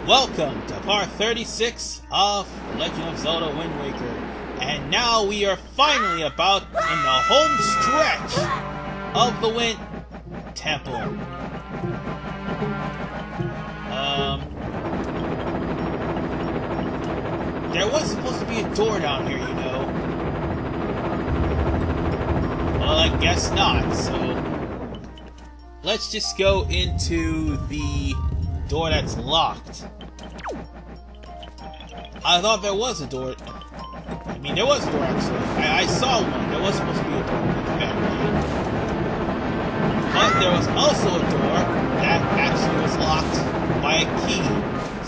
Welcome to part 36 of Legend of Zelda Wind Waker. And now we are finally about in the home stretch of the Wind Temple. There was supposed to be a door down here, you know. Well, I guess not, so let's just go into the door that's locked. I thought there was a door. I mean, there was a door actually. I saw one. There was supposed to be a door. But there was also a door that actually was locked by a key.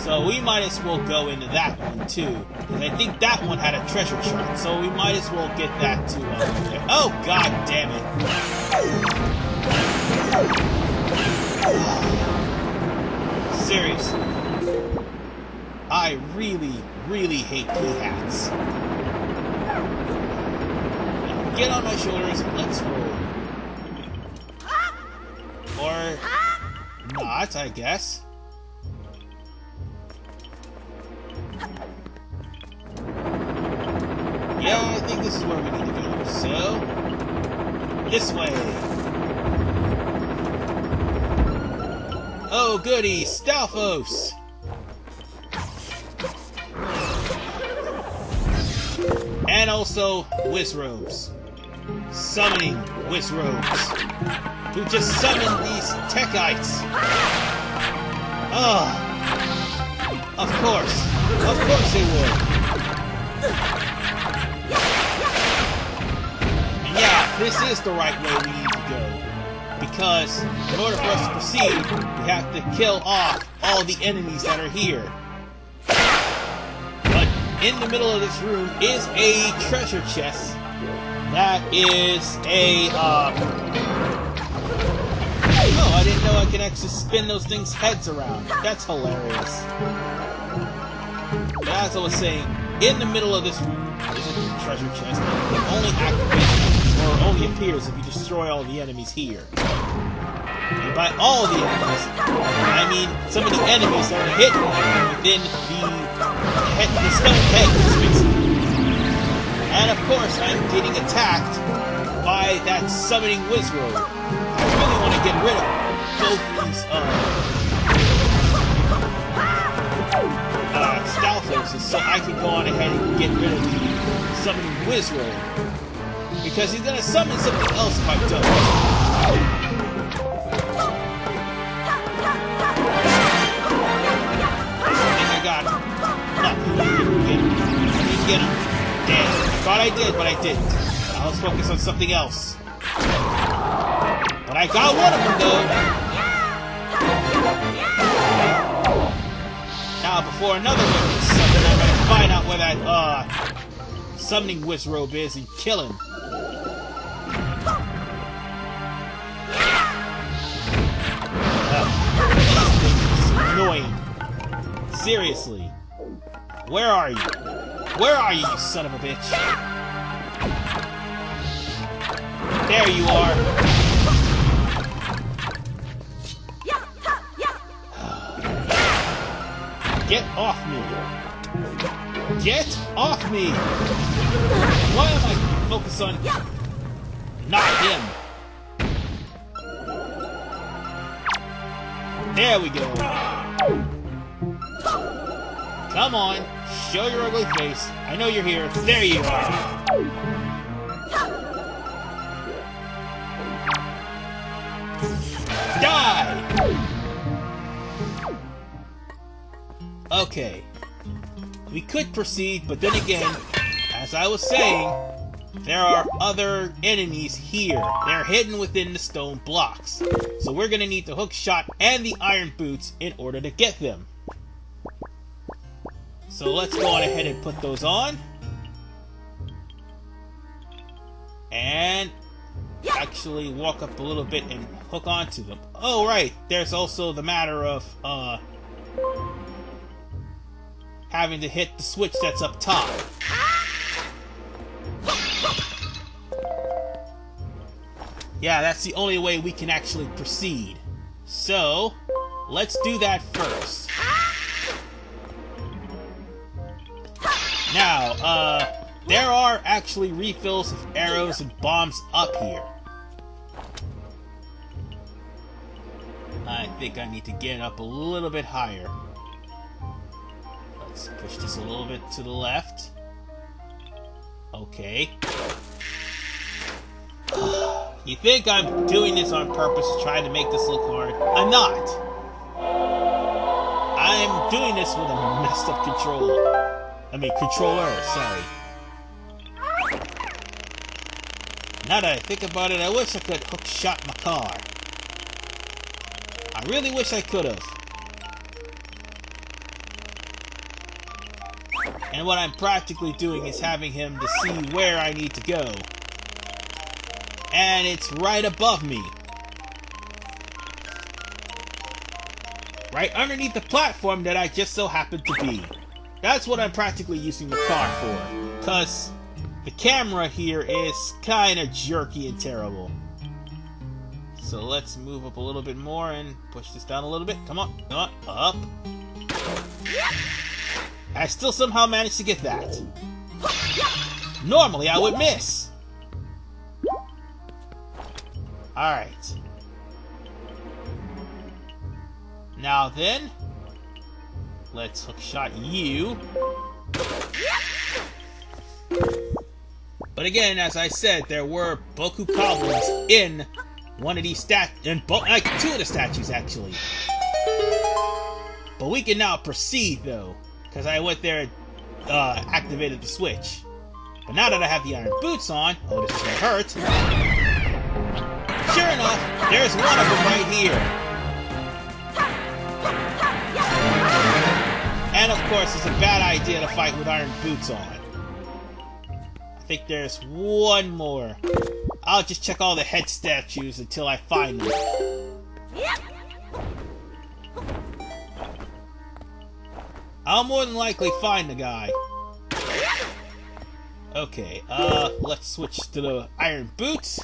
So we might as well go into that one too. Because I think that one had a treasure chart. So we might as well get that too. Oh, god damn it. Seriously. I really hate key hats. Now get on my shoulders and let's roll. Or not, I guess. Yeah, I think this is where we need to go. So, this way. Oh goody, Stalfos! And also Wizrobes. Summoning Wizrobes. Who just summoned these Techites. Oh, of course they would. And yeah, this is the right way we need to go. Because in order for us to proceed, we have to kill off all the enemies that are here. But in the middle of this room is a treasure chest that is a, oh, I didn't know I could actually spin those things' heads around. That's hilarious. But as I was saying, in the middle of this room is a treasure chest that only activates or only appears if you destroy all the enemies here. And by all the enemies, I mean some of the enemies that are hidden within the stone head, basically. And of course, I'm getting attacked by that summoning Wizrobe. I really want to get rid of both these Stalfoses so I can go on ahead and get rid of the summoning Wizrobe. Because he's gonna summon something else if I don't. I think I got him. No, I didn't get him. Damn. I thought I did, but I didn't. Now let's focus on something else. But I got one of them, though. Now, before another one gets summoned, I'm gonna find out where that, summoning Wizrobe is and kill him. This is annoying. Seriously. Where are you? Where are you, you son of a bitch? There you are. Get off me! Get off me! Why am I focused on... not him? There we go. Come on, show your ugly face. I know you're here. There you are. Die! Okay. We could proceed, but then again, as I was saying, there are other enemies here. They're hidden within the stone blocks. So we're gonna need the Hookshot and the Iron Boots in order to get them. So let's go on ahead and put those on. And actually walk up a little bit and hook onto them. Oh right, there's also the matter of having to hit the switch that's up top. Yeah, that's the only way we can actually proceed. So, let's do that first. Now, there are actually refills of arrows and bombs up here. I think I need to get up a little bit higher. Let's push this a little bit to the left. Okay. You think I'm doing this on purpose, trying to make this look hard? I'm not. I'm doing this with a messed up controller, sorry. Now that I think about it, I wish I could hookshot my car. I really wish I could have. And what I'm practically doing is having him to see where I need to go. And it's right above me. Right underneath the platform that I just so happen to be. That's what I'm practically using the car for. Because the camera here is kind of jerky and terrible. So let's move up a little bit more and push this down a little bit. Come on, up. I still somehow managed to get that. Normally I would miss. Alright. Now then, let's hookshot you. But again, as I said, there were Boku Goblins in one of these two of the statues, actually. But we can now proceed, though, because I went there and activated the switch. But now that I have the iron boots on, oh, this is gonna hurt. Sure enough, there's one of them right here. And of course, it's a bad idea to fight with iron boots on. I think there's one more. I'll just check all the head statues until I find them. I'll more than likely find the guy. Okay, let's switch to the iron boots.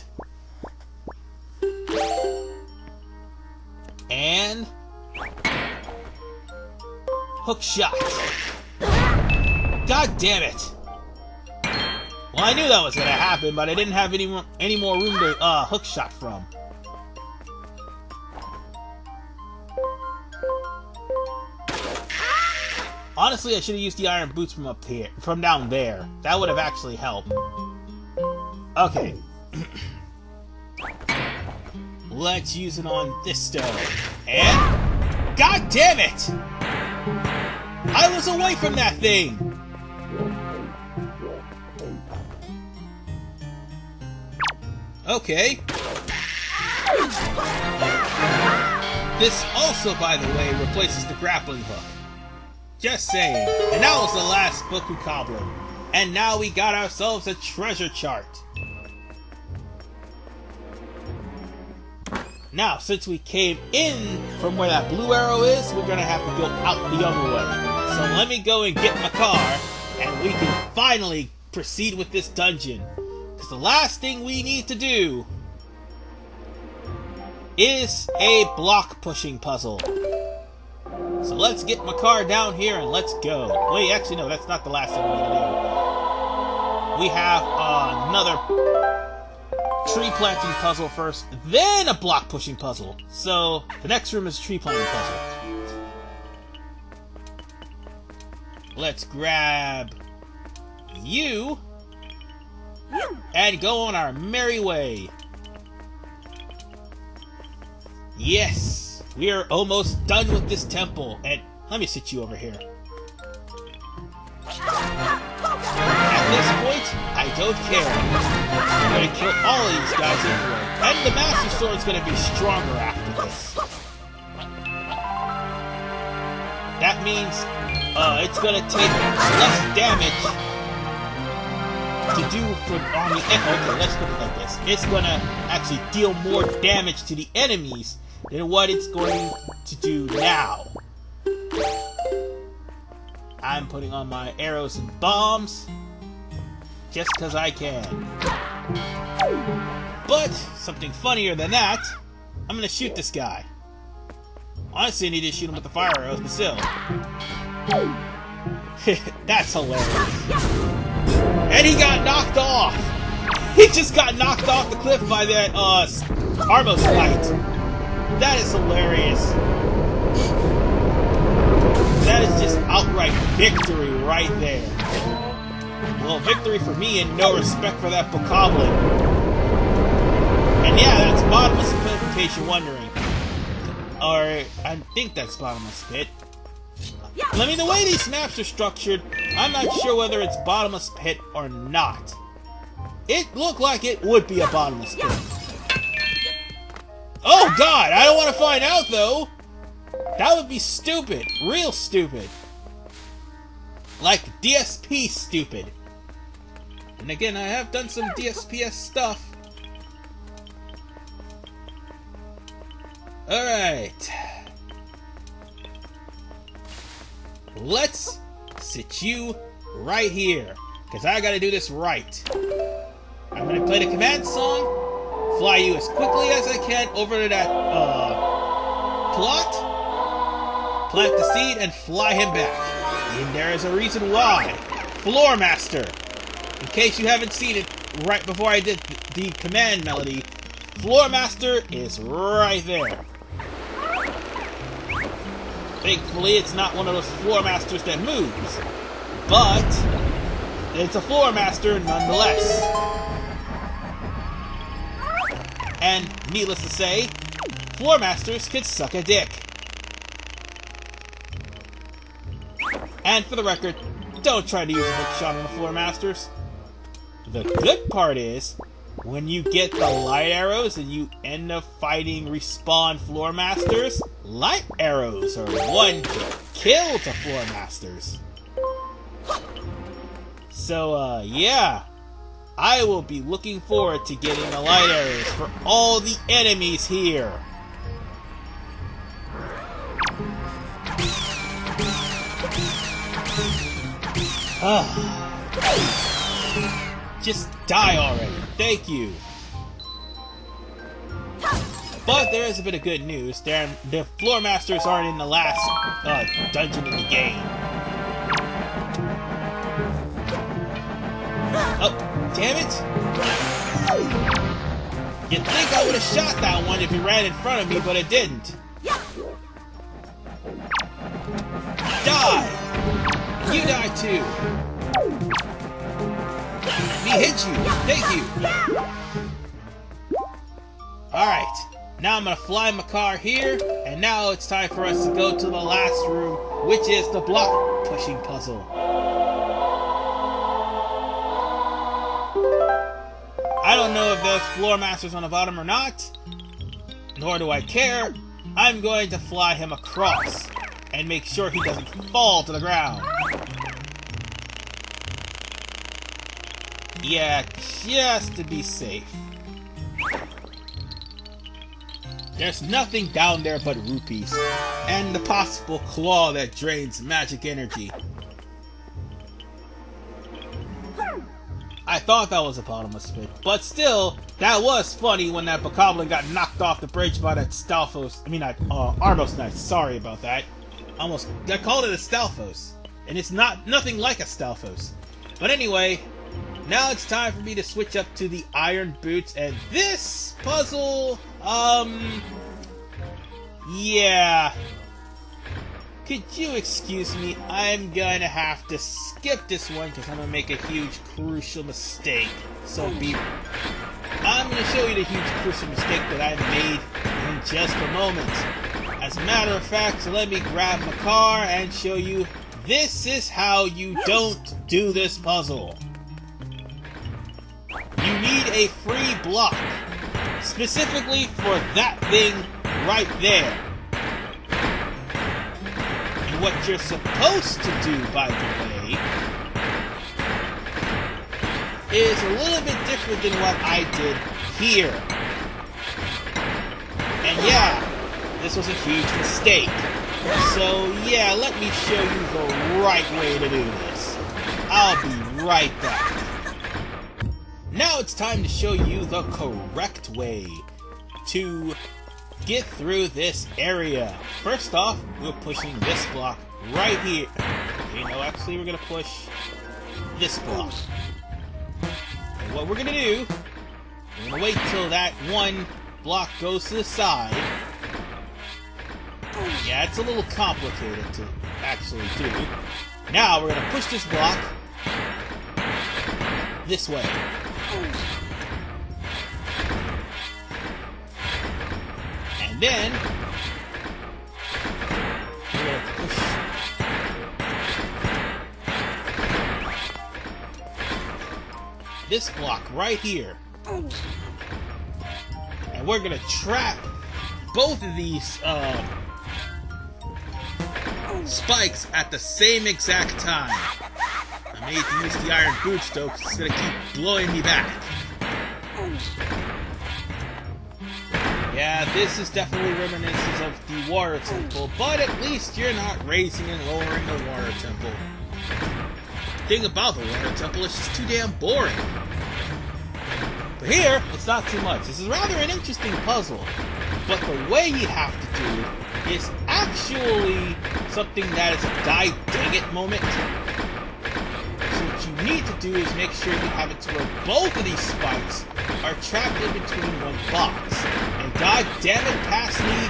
And hookshot. God damn it! Well, I knew that was gonna happen, but I didn't have any more room to hookshot from. Honestly, I should have used the iron boots from down there. That would have actually helped. Okay. Let's use it on this stone. And god damn it! I was away from that thing! Okay. This also, by the way, replaces the grappling hook. Just saying. And that was the last Boku Goblin. And now we got ourselves a treasure chart. Now, since we came in from where that blue arrow is, we're gonna have to go out the other way. So let me go and get my car, and we can finally proceed with this dungeon. Because the last thing we need to do is a block pushing puzzle. So let's get my car down here and let's go. Wait, actually no, that's not the last thing we need to do. We have another tree planting puzzle first, then a block pushing puzzle. So the next room is a tree planting puzzle. Let's grab you and go on our merry way. Yes, we are almost done with this temple. And let me sit you over here. At this point, I don't care. I'm going to kill all of these guys anyway. And the Master Sword's going to be stronger after this. That means it's going to take less damage to do on the end. Okay, let's put it like this. It's going to actually deal more damage to the enemies than what it's going to do now. I'm putting on my arrows and bombs just because I can. But something funnier than that, I'm gonna shoot this guy. Honestly, I need to shoot him with the fire arrows, but still. That's hilarious. And he got knocked off! He just got knocked off the cliff by that, Armos light. That is hilarious. That is just outright victory right there. Well, victory for me and no respect for that bokoblin. And yeah, that's bottomless pit in case you're wondering. Or, I think that's bottomless pit. I mean, the way these maps are structured, I'm not sure whether it's bottomless pit or not. It looked like it would be a bottomless pit. Oh god, I don't want to find out though! That would be stupid. Real stupid. Like DSP stupid. And again, I have done some DSPS stuff. Alright. Let's sit you right here. Because I gotta do this right. I'm gonna play the command song, fly you as quickly as I can over to that, plot, plant the seed, and fly him back. And there is a reason why. Floor Master! In case you haven't seen it right before I did the command melody, Floor Master is right there. Thankfully, it's not one of those Floor Masters that moves, but it's a Floor Master nonetheless. And needless to say, Floor Masters could suck a dick. And for the record, don't try to use a hookshot on the Floor Masters. The good part is, when you get the light arrows and you end up fighting respawn Floor Masters, light arrows are one kill to Floor Masters. So, yeah. I will be looking forward to getting the light arrows for all the enemies here. Just die already. Thank you. But there is a bit of good news. The Floor Masters aren't in the last dungeon in the game. Oh, damn it! You'd think I would have shot that one if he ran in front of me, but it didn't. Die! You die too! He hit you! Thank you! Alright, now I'm gonna fly my car here, and now it's time for us to go to the last room, which is the block pushing puzzle. I don't know if there's Floor Masters on the bottom or not, nor do I care. I'm going to fly him across and make sure he doesn't fall to the ground. Yeah, just to be safe. There's nothing down there but rupees, and the possible claw that drains magic energy. I thought that was a bottomless pit, but still, that was funny when that bokoblin got knocked off the bridge by that Armos knife. Sorry about that. I called it a Stalfos, and it's nothing like a Stalfos. But anyway, now it's time for me to switch up to the Iron Boots, and this puzzle, yeah. Could you excuse me? I'm gonna have to skip this one because I'm gonna make a huge crucial mistake. I'm gonna show you the huge crucial mistake that I made in just a moment. As a matter of fact, let me grab my car and show you this is how you don't do this puzzle. You need a free block, specifically for that thing right there. And what you're supposed to do, by the way, is a little bit different than what I did here. And yeah, this was a huge mistake. So yeah, let me show you the right way to do this. I'll be right back. Now it's time to show you the correct way to get through this area. First off, we're pushing this block right here. Okay, no, actually we're gonna push this block. And what we're gonna do, we're gonna wait till that one block goes to the side. Yeah, it's a little complicated to actually do. Now we're gonna push this block this way. And then we're gonna push this block right here. And we're gonna trap both of these spikes at the same exact time. I made to use the iron boots though, because it's gonna keep blowing me back. Yeah, this is definitely reminiscent of the water temple, but at least you're not raising and lowering the water temple. The thing about the water temple is just too damn boring. But here, it's not too much. This is rather an interesting puzzle, but the way you have to do is actually something that is a die dang it moment. So what you need to do is make sure you have it to where both of these spikes are trapped in between one box. And god damn it, pass me.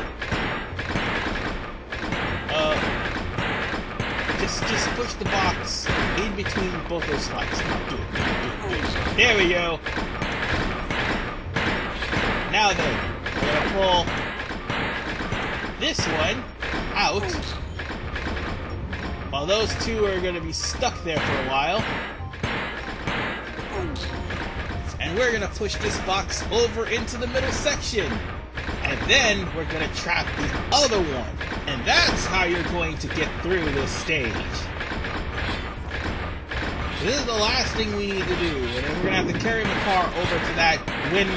Just push the box in between both those spikes. Do it. There we go. Now then, we're gonna pull this one out, while those two are gonna be stuck there for a while. And we're gonna push this box over into the middle section. And then we're gonna trap the other one. And that's how you're going to get through this stage. So this is the last thing we need to do. And then we're gonna have to carry Makar over to that Wind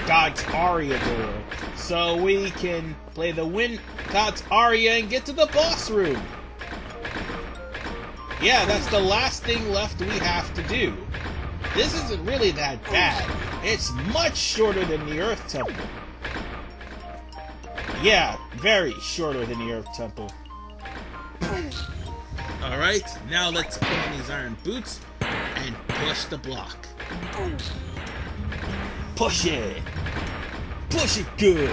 God's Aria door, so we can play the Wind God's Aria and get to the boss room. Yeah, that's the last thing left we have to do. This isn't really that bad. It's much shorter than the Earth Temple. Yeah, very shorter than the Earth Temple. Alright, now let's put on these iron boots and push the block. Push it! Push it good!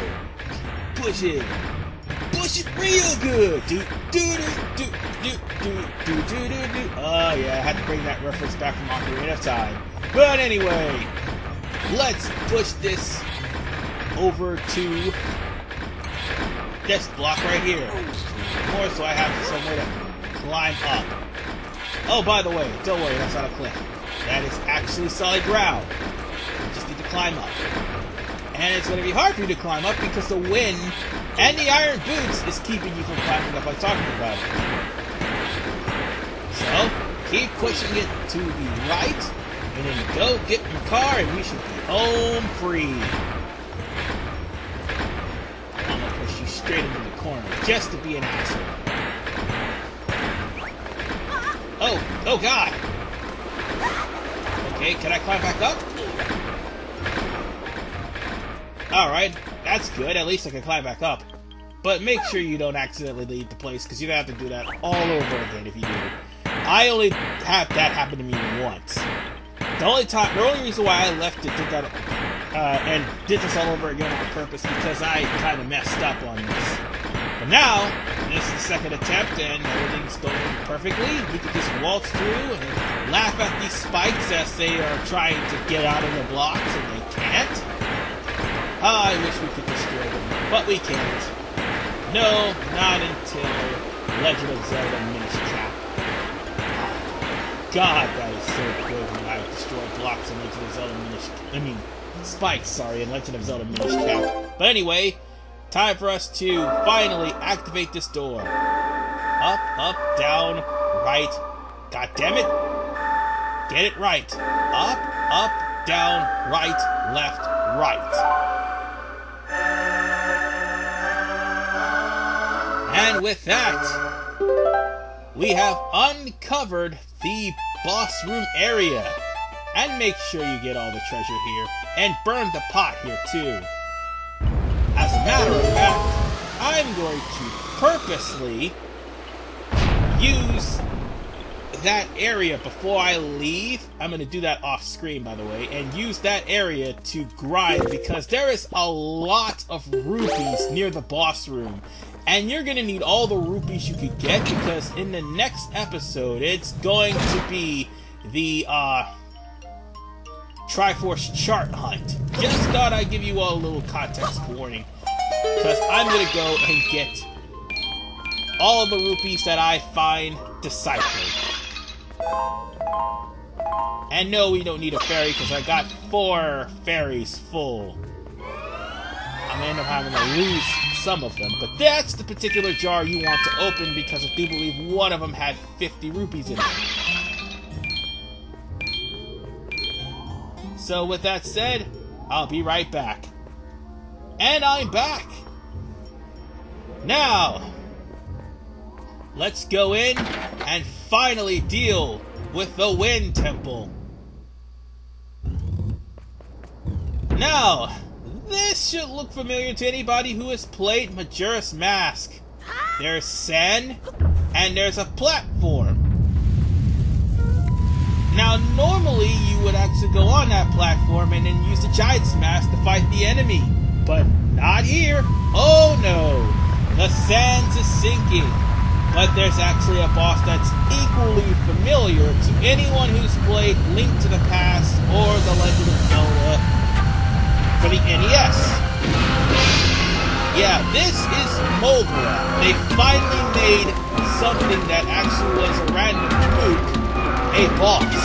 Push it! Push it real good! Do do do do do do do do do. Oh yeah, I had to bring that reference back from Ocarina of Time. But anyway, let's push this over to this block right here. More so I have somewhere to climb up. Oh, by the way, don't worry, that's not a cliff. That is actually solid ground. You just need to climb up. And it's going to be hard for you to climb up because the wind and the iron boots is keeping you from climbing up by talking about it. So, keep pushing it to the right, and then go get your car, and we should be home free. I'm going to push you straight into the corner, just to be an asshole. Oh god! Okay, can I climb back up? Alright, that's good, at least I can climb back up. But make sure you don't accidentally leave the place, because you're going to have to do that all over again if you do. I only had that happen to me once. The only reason why I left it, did that, and did this all over again on purpose, because I kind of messed up on this. But now, this is the second attempt, and everything's going perfectly. You can just waltz through and laugh at these spikes as they are trying to get out of the blocks, and they can't. I wish we could destroy them, but we can't. No, not until Legend of Zelda Minish Cap. God, that is so good when I destroy blocks in Legend of Zelda spikes, sorry, in Legend of Zelda Minish Cap. But anyway, time for us to finally activate this door. Up, up, down, right. God damn it. Get it right. Up, up, down, right, left, right. And with that, we have uncovered the boss room area. And make sure you get all the treasure here. And burn the pot here too. As a matter of fact, I'm going to purposely use that area before I leave. I'm going to do that off screen, by the way, and use that area to grind, because there is a lot of rupees near the boss room, and you're going to need all the rupees you could get, because in the next episode it's going to be the Triforce chart hunt. Just thought I'd give you all a little context warning, because I'm going to go and get all the rupees that I find deciphered. And no, we don't need a fairy, because I got 4 fairies full. I'm going to end up having to lose some of them, but that's the particular jar you want to open, because I do believe one of them had 50 rupees in it. So with that said, I'll be right back. And I'm back! Now, let's go in and finally deal with the Wind Temple. Now, this should look familiar to anybody who has played Majora's Mask. There's sand, and there's a platform. Now, normally you would actually go on that platform and then use the Giant's Mask to fight the enemy. But not here. Oh no! The sands is sinking. But there's actually a boss that's equally familiar to anyone who's played Link to the Past or The Legend of Zelda for the NES. Yeah, this is Molgera. They finally made something that actually was a random fluke a boss.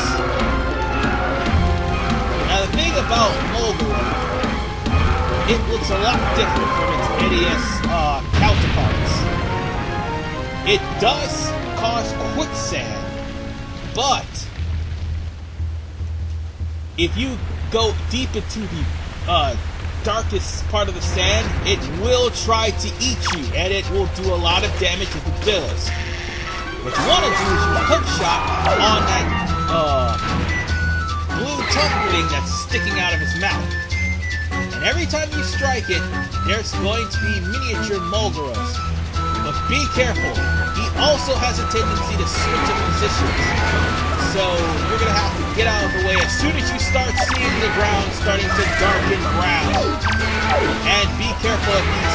Now the thing about Molgera, it looks a lot different from its NES counterparts. It does cause quicksand, but if you go deep into the darkest part of the sand, it will try to eat you, and it will do a lot of damage if it does. What you want to do is use Hookshot on that blue tongue thing that's sticking out of his mouth. And every time you strike it, there's going to be miniature Molgeras. But be careful, he also has a tendency to switch up positions. So you're going to have to get out of the way as soon as you start seeing the ground starting to darken brown. And be careful of these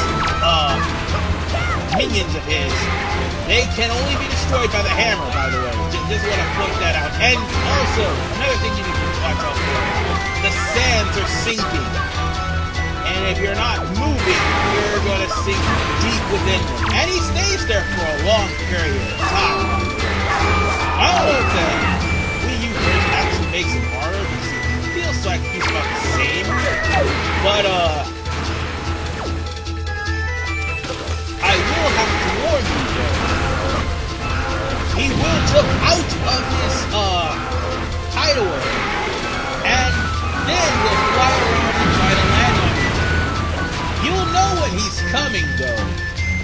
minions of his. They can only be destroyed by the hammer, by the way. Just want to point that out. And also, another thing you need to watch out for, the sands are sinking. And if you're not moving, you're going to sink deep within him. And he stays there for a long period of time. I don't know if the Wii U version actually makes it harder, because it feels like he's about the same. But, I will have to warn you, though. He will jump out of his, hideaway. And then he'll fly around and try to land on you. You'll know when he's coming, though,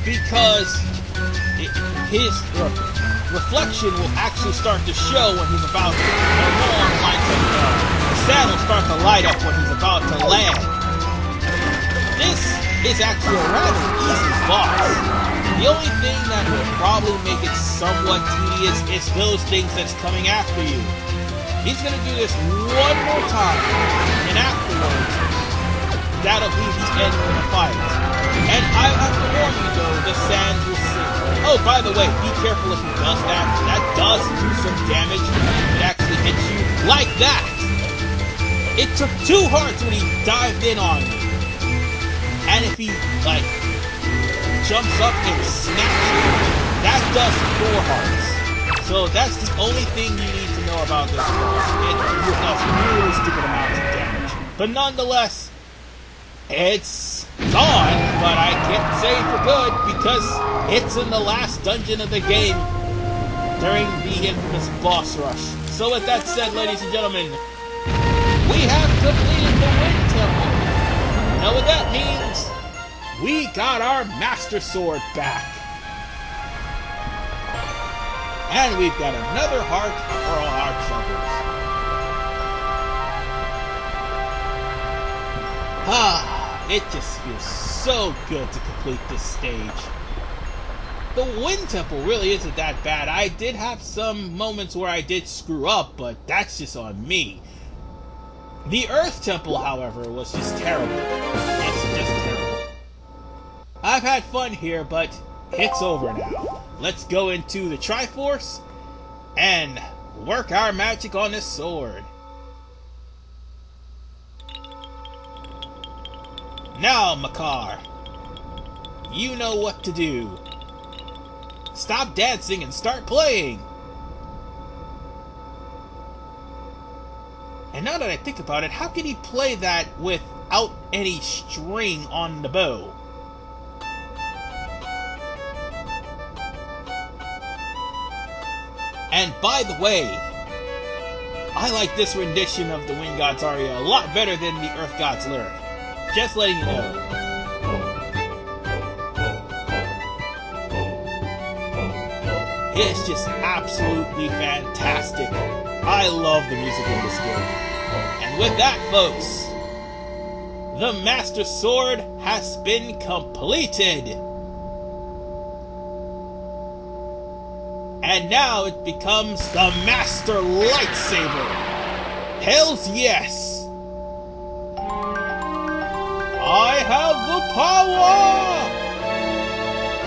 because his reflection will actually start to show when he's about to the sand will start to light up when he's about to land. This is actually a rather easy boss. The only thing that will probably make it somewhat tedious is those things that's coming after you. He's gonna do this one more time, and afterwards, that'll be the end of the fight. And I have to warn you though, the sands will sink. Oh, by the way, be careful if he does that. That does do some damage. It actually hits you like that. It took 2 hearts when he dived in on me. And if he, like, jumps up and snaps you, that does 4 hearts. So that's the only thing you need to know about this boss. It does really stupid amounts of damage. But nonetheless, it's gone, but I can't say for good, because it's in the last dungeon of the game during the infamous boss rush. So with that said, ladies and gentlemen, we have completed the Wind Temple. You know what that means? We got our Master Sword back. And we've got another heart for all our troubles. It just feels so good to complete this stage. The Wind Temple really isn't that bad. I did have some moments where I did screw up, but that's just on me. The Earth Temple, however, was just terrible. It's just terrible. I've had fun here, but it's over now. Let's go into the Triforce and work our magic on this sword. Now, Makar, you know what to do. Stop dancing and start playing! And now that I think about it, how can he play that without any string on the bow? And by the way, I like this rendition of the Wind God's aria a lot better than the Earth God's lyric. Just letting you know. It's just absolutely fantastic. I love the music in this game. And with that, folks, the Master Sword has been completed. And now it becomes the Master Lightsaber. Hells yes! I have the POWAH!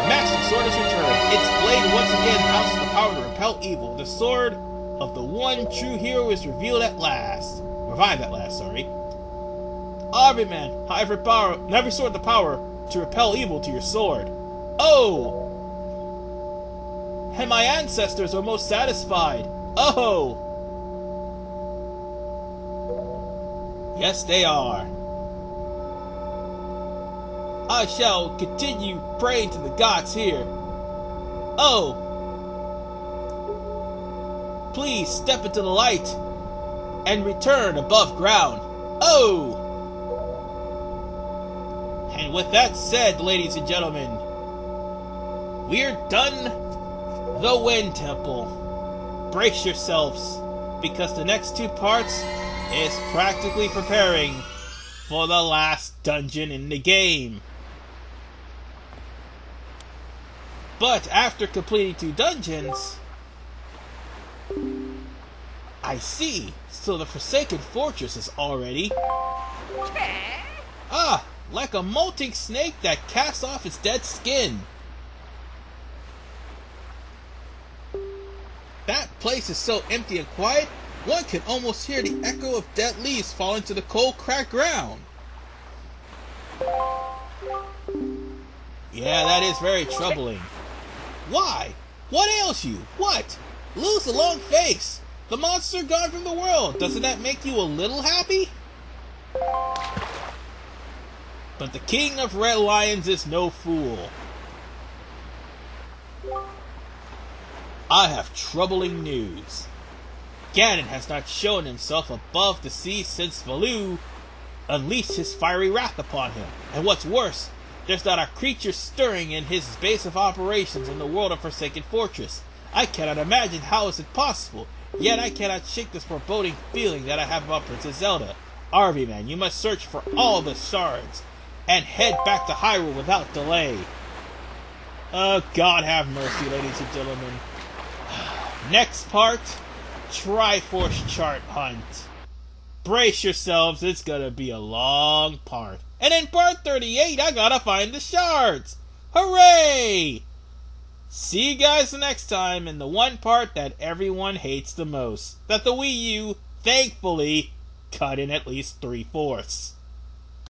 Master Sword has returned. Its blade once again houses the power to repel evil. The sword of the one true hero is revealed at last. Revived at last, sorry. Army man, have every sword the power to repel evil to your sword. Oh! And my ancestors are most satisfied. Oh! Yes, they are. I shall continue praying to the gods here. Oh! Please step into the light and return above ground. Oh! And with that said, ladies and gentlemen, we're done the Wind Temple. Brace yourselves, because the next two parts is practically preparing for the last dungeon in the game. But after completing 2 dungeons, I see. So the Forsaken Fortress is already... Ah, like a molting snake that casts off its dead skin. That place is so empty and quiet, one can almost hear the echo of dead leaves falling to the cold, cracked ground. Yeah, that is very troubling. Why? What ails you? What? Lose a long face. The monster gone from the world. Doesn't that make you a little happy? But the King of Red Lions is no fool. I have troubling news. Ganon has not shown himself above the sea since Valoo unleashed his fiery wrath upon him. And what's worse, there's not a creature stirring in his base of operations in the world of Forsaken Fortress. I cannot imagine how is it possible, yet I cannot shake this foreboding feeling that I have about Princess Zelda. Army man, you must search for all the shards and head back to Hyrule without delay. Oh, God have mercy, ladies and gentlemen. Next part, Triforce Chart Hunt. Brace yourselves, it's gonna be a long part. And in part 38, I gotta find the shards! Hooray! See you guys the next time in the one part that everyone hates the most. That the Wii U, thankfully, cut in at least 3/4.